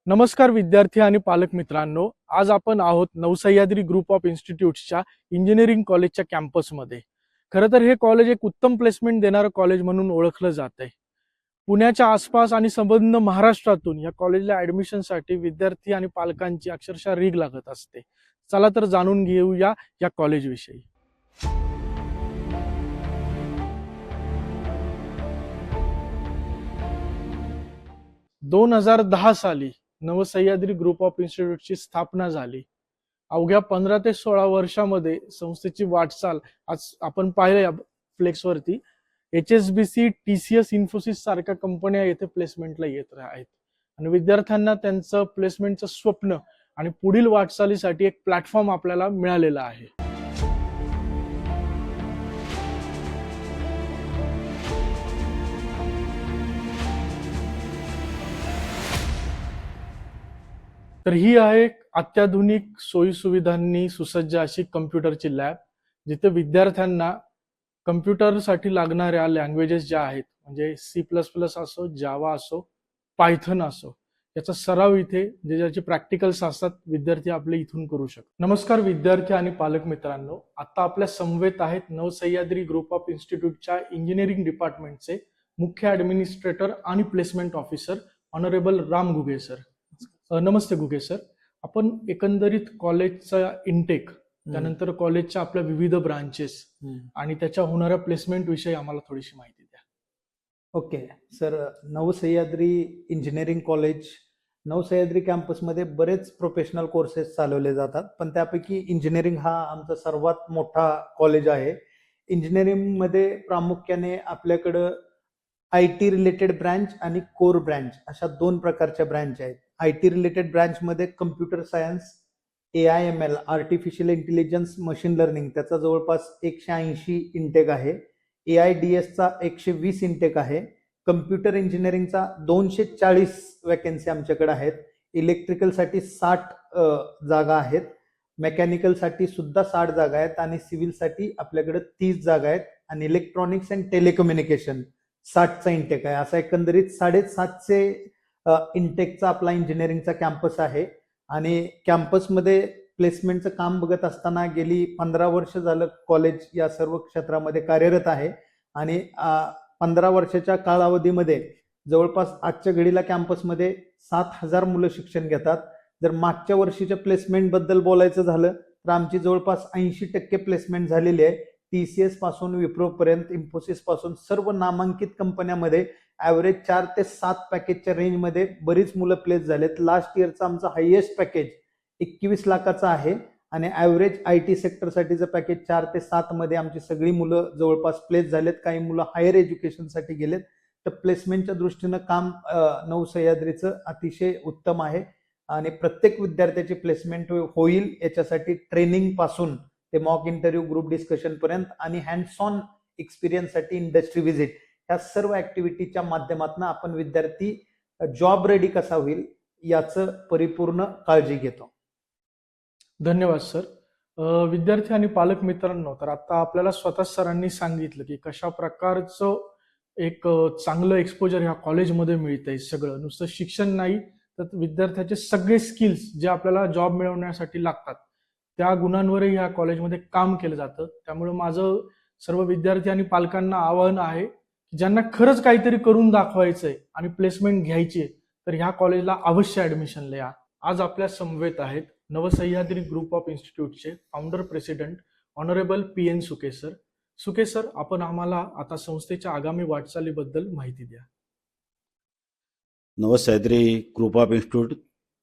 नमस्कार विद्यार्थी आणि पालक मित्रांनो, आज आपण आहोत नवसह्याद्री ग्रुप ऑफ इन्स्टिट्यूट्सच्या इंजिनिअरिंग कॉलेजच्या कॅम्पसमध्ये. खरं तर हे कॉलेज एक उत्तम प्लेसमेंट देणारं कॉलेज म्हणून ओळखलं जात आहे. पुण्याच्या आसपास आणि संबंध महाराष्ट्रातून या कॉलेजला ऍडमिशनसाठी विद्यार्थी आणि पालकांची अक्षरशः रीग लागत असते. चला तर जाणून घेऊया या कॉलेजविषयी. 2010 साली नवसह्याद्री ग्रुप ऑफ इन्स्टिट्यूटची स्थापना झाली. अवघ्या 15 ते 16 वर्षामध्ये संस्थेची वाटचाल आज आपण पाहिलं या फ्लेक्सवरती. HSBC, TCS, इन्फोसिस सारख्या कंपन्या येथे प्लेसमेंटला येत आहेत आणि विद्यार्थ्यांना त्यांचं प्लेसमेंटचं स्वप्न आणि पुढील वाटचालीसाठी एक प्लॅटफॉर्म आपल्याला मिळालेला आहे. तर ही आहे एक अत्याधुनिक सोयी सुविधांनी सुसज्ज अशी कम्प्युटरची लॅब, जिथे विद्यार्थ्यांना कम्प्युटरसाठी लागणाऱ्या लँग्वेजेस ज्या आहेत, म्हणजे C++ असो, जावा असो, पायथन असो, याचा सराव इथे जे ज्याचे प्रॅक्टिकल्स असतात विद्यार्थी आपले इथून करू शकतात. नमस्कार विद्यार्थी आणि पालक मित्रांनो, आता आपल्या समवेत आहेत नवसह्याद्री ग्रुप ऑफ इन्स्टिट्यूटच्या इंजिनिअरिंग डिपार्टमेंटचे मुख्य ऍडमिनिस्ट्रेटर आणि placement officer honourable Ram Ghuge sir. नमस्ते घुगे सर. आपण एकंदरीत कॉलेजचा इनटेक, त्यानंतर कॉलेजच्या आपल्या विविध ब्रांचेस आणि त्याच्या होणाऱ्या प्लेसमेंट विषयी आम्हाला थोडीशी माहिती द्या. Okay sir, Navsahyadri engineering college, Navsahyadri कॅम्पसमध्ये बरेच प्रोफेशनल कोर्सेस चालवले जातात, पण त्यापैकी इंजिनिअरिंग हा आमचा सर्वात मोठा कॉलेज आहे. इंजिनिअरिंगमध्ये प्रामुख्याने आपल्याकडं IT रिलेटेड ब्रँच आणि कोर ब्रँच अशा दोन प्रकारच्या ब्रँच आहेत. IT रिलेटेड ब्रँचमध्ये computer science, AIML, artificial intelligence, machine learning, त्याचा जवळपास 180 इंटेक आहे. AIDSचा 120 इंटेक आहे. कम्प्युटर इंजिनिअरिंगचा 240 वॅकन्सी आमच्याकडे आहेत. इलेक्ट्रिकलसाठी 60 जागा आहेत. मेकॅनिकलसाठी सुद्धा 60 जागा आहेत आणि सिव्हिलसाठी आपल्याकडे 30 जागा आहेत. आणि इलेक्ट्रॉनिक्स अँड टेलिकम्युनिकेशन 60चा इंटेक आहे. असा एकंदरीत 750 इंटेकचा आपला इंजिनिअरिंगचा कॅम्पस आहे. आणि कॅम्पसमध्ये प्लेसमेंटचं काम बघत असताना गेली 15 वर्ष झालं कॉलेज या सर्व क्षेत्रामध्ये कार्यरत आहे. आणि 15 वर्षाच्या कालावधीमध्ये जवळपास आजच्या घडीला कॅम्पसमध्ये 7,000 मुलं शिक्षण घेतात. जर मागच्या वर्षीच्या प्लेसमेंट बद्दल बोलायचं झालं तर आमची जवळपास 80% प्लेसमेंट झालेली आहे. TCS पासून विप्रो पर्यंत, इन्फोसिस पासून सर्व नामांकित कंपन्यामध्ये ऍव्हरेज 4 ते 7 पॅकेजच्या रेंजमध्ये बरीच मुलं प्लेस झालेत. लास्ट इयरचा आमचा हायएस्ट पॅकेज 21 लाखाचा आहे आणि ऍव्हरेज IT सेक्टरसाठीचं पॅकेज 4 ते 7 मध्ये आमची सगळी मुलं जवळपास प्लेस झालेत. काही मुलं हायर एज्युकेशनसाठी गेलेत. तर प्लेसमेंटच्या दृष्टीनं काम नवसह्याद्रीचं अतिशय उत्तम आहे आणि प्रत्येक विद्यार्थ्याची प्लेसमेंट होईल याच्यासाठी ट्रेनिंग पासून ते मॉक इंटरव्ह्यू, ग्रुप डिस्कशन पर्यंत आणि हँड्स ऑन एक्सपिरियन्ससाठी इंडस्ट्री व्हिजिट, ह्या सर्व ऍक्टिव्हिटीच्या माध्यमातून आपण विद्यार्थी जॉब रेडी कसा होईल याचं परिपूर्ण काळजी घेतो. धन्यवाद सर. विद्यार्थी आणि पालक मित्रांनो, तर आता आपल्याला स्वतः सरांनी सांगितलं की कशा प्रकारचं एक चांगलं एक्सपोजर ह्या कॉलेजमध्ये मिळतंय. सगळं नुसतं शिक्षण नाही, तर विद्यार्थ्याचे सगळे स्किल्स जे आपल्याला जॉब मिळवण्यासाठी लागतात त्या गुणांवरही ह्या कॉलेजमध्ये काम केलं जातं. त्यामुळे माझं सर्व विद्यार्थी आणि पालकांना आवाहन आहे की ज्यांना खरंच काहीतरी करून दाखवायचंय आणि प्लेसमेंट घ्यायची तर ह्या कॉलेजला अवश्य ऍडमिशन लिहा. आज आपल्या समवेत आहेत नवसह्याद्री ग्रुप ऑफ इन्स्टिट्यूटचे founder president honourable PN Suke sir. Suke sir, आपण आम्हाला आता संस्थेच्या आगामी वाटचालीबद्दल माहिती द्या. नवसह्याद्री ग्रुप ऑफ इन्स्टिट्यूट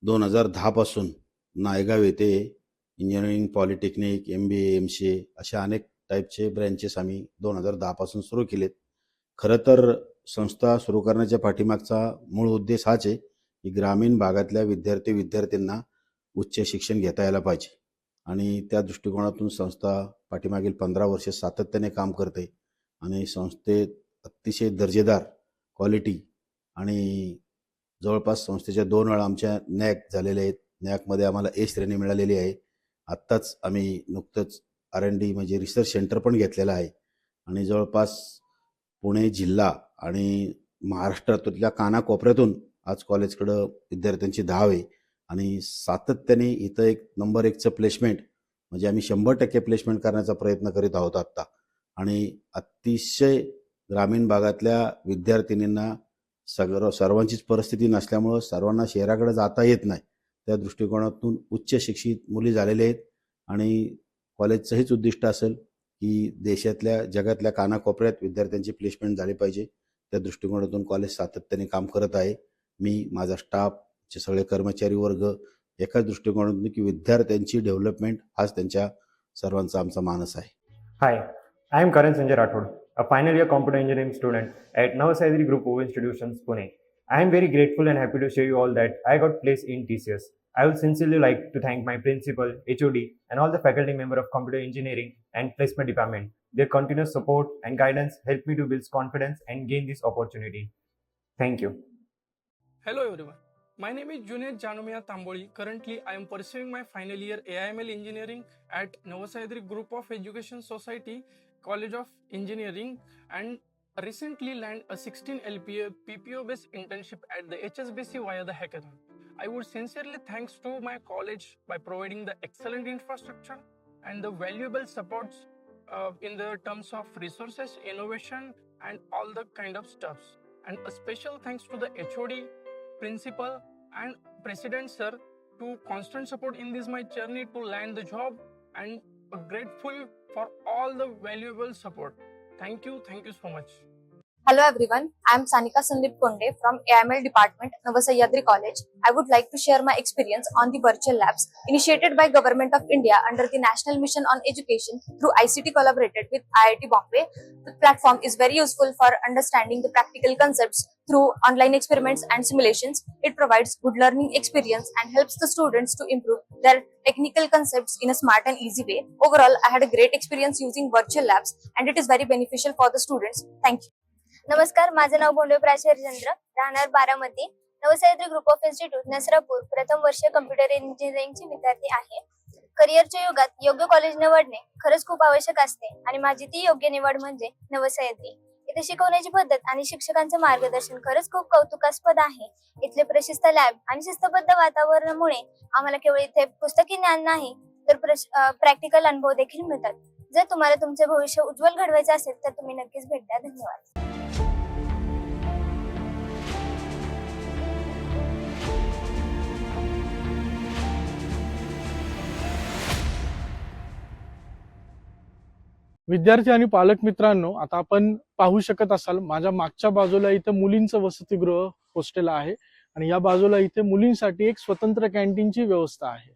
2010 पासून नायगाव येथे इंजिनिअरिंग, पॉलिटेक्निक, MBA, MCA अशा अनेक टाईपचे ब्रँचेस आम्ही 2010 पासून सुरू केलेत. खरं तर संस्था सुरू करण्याच्या पाठीमागचा मूळ उद्देश हाच आहे की ग्रामीण भागातल्या विद्यार्थ्यांना उच्च शिक्षण घेता यायला पाहिजे आणि त्या दृष्टिकोनातून संस्था पाठीमागील 15 वर्षे सातत्याने काम करते आणि संस्थेत अतिशय दर्जेदार क्वालिटी आणि जवळपास संस्थेच्या 2 वेळा आमच्या NAAC झालेले आहेत. NAACमध्ये आम्हाला A श्रेणी मिळालेली आहे. आत्ताच आम्ही नुकतंच R&D म्हणजे रिसर्च सेंटर पण घेतलेलं आहे आणि जवळपास पुणे जिल्हा आणि महाराष्ट्रातल्या कानाकोपऱ्यातून आज कॉलेजकडं विद्यार्थ्यांची धाव आहे आणि सातत्याने इथं एक नंबर 1चं प्लेसमेंट म्हणजे आम्ही 100% प्लेसमेंट करण्याचा प्रयत्न करीत आहोत आत्ता. आणि अतिशय ग्रामीण भागातल्या विद्यार्थिनींना सर्वांचीच परिस्थिती नसल्यामुळं सर्वांना शहराकडे जाता येत नाही. त्या दृष्टिकोनातून उच्च शिक्षित मुली झालेल्या आहेत आणि कॉलेजचं हेच उद्दिष्ट असेल की देशातल्या जगातल्या कानाकोपऱ्यात विद्यार्थ्यांची प्लेसमेंट झाली पाहिजे. त्या दृष्टिकोनातून कॉलेज सातत्याने काम करत आहे. मी, माझा स्टाफचे सगळे कर्मचारी वर्ग एकाच दृष्टिकोनातून की विद्यार्थ्यांची डेव्हलपमेंट हाच त्यांच्या सर्वांचा आमचा मानस आहे. Hi, I am Karan Sanjay Rathod, a final year computer engineering student at Navasayadri Group of Institutions, Pune. I am very grateful and happy to share you all that I got placed in TCS. I would sincerely like to thank my principal, HOD, and all the faculty member of computer engineering and placement department. Their continuous support and guidance helped me to build confidence and gain this opportunity. Thank you. Hello everyone. My name is Junaid Janomiya Tamboli. Currently, I am pursuing my final year AIML engineering at Navasayadri Group of Education Society, College of Engineering, and recently landed a 16 LPA PPO based internship at the HSBC via the hackathon. I would sincerely thanks to my college by providing the excellent infrastructure and the valuable supports in the terms of resources, innovation, and all the kind of stuffs. And a special thanks to the HOD, principal, and president sir to constant support in this my journey to land the job, and grateful for all the valuable support. Thank you so much. Hello everyone, I am Sanika Sandeep Konde from AIML department, Navasayadri College. I would like to share my experience on the virtual labs initiated by Government of India under the National Mission on Education through ICT collaborated with IIT Bombay. The platform is very useful for understanding the practical concepts through online experiments and simulations. It provides good learning experience and helps the students to improve their technical concepts in a smart and easy way. Overall, I had a great experience using virtual labs and it is very beneficial for the students. Thank you. नमस्कार, माझं नाव भोंडवे प्राचार्य चंद्र, राहणार Baramati. Navsahyadri group of institute Nasrapur प्रथम वर्ष computer इंजिनिअरिंगचे विद्यार्थी आहे. करिअरच्या युगात योग्य कॉलेज निवडणे खरंच खूप आवश्यक असते आणि माझी ती योग्य निवड म्हणजे नवसह्याद्री. इथे शिकवण्याची पद्धत आणि शिक्षकांचं मार्गदर्शन खरंच खूप कौतुकास्पद आहे. इथले प्रशिस्त लॅब आणि शिस्तबद्ध वातावरणामुळे आम्हाला केवळ इथे पुस्तकी ज्ञान नाही तर प्रॅक्टिकल अनुभव देखील मिळतात. जर तुम्हाला तुमचे भविष्य उज्ज्वल घडवायचे असेल तर तुम्ही नक्कीच भेट द्या. धन्यवाद. विद्यार्थी आणि पालक मित्रांनो, आता आपण पाहू शकत असाल माझ्या मागच्या बाजूला इथे मुलींचं वसतिगृह हॉस्टेल आहे आणि या बाजूला इथे मुलींसाठी एक स्वतंत्र कॅन्टीनची व्यवस्था आहे.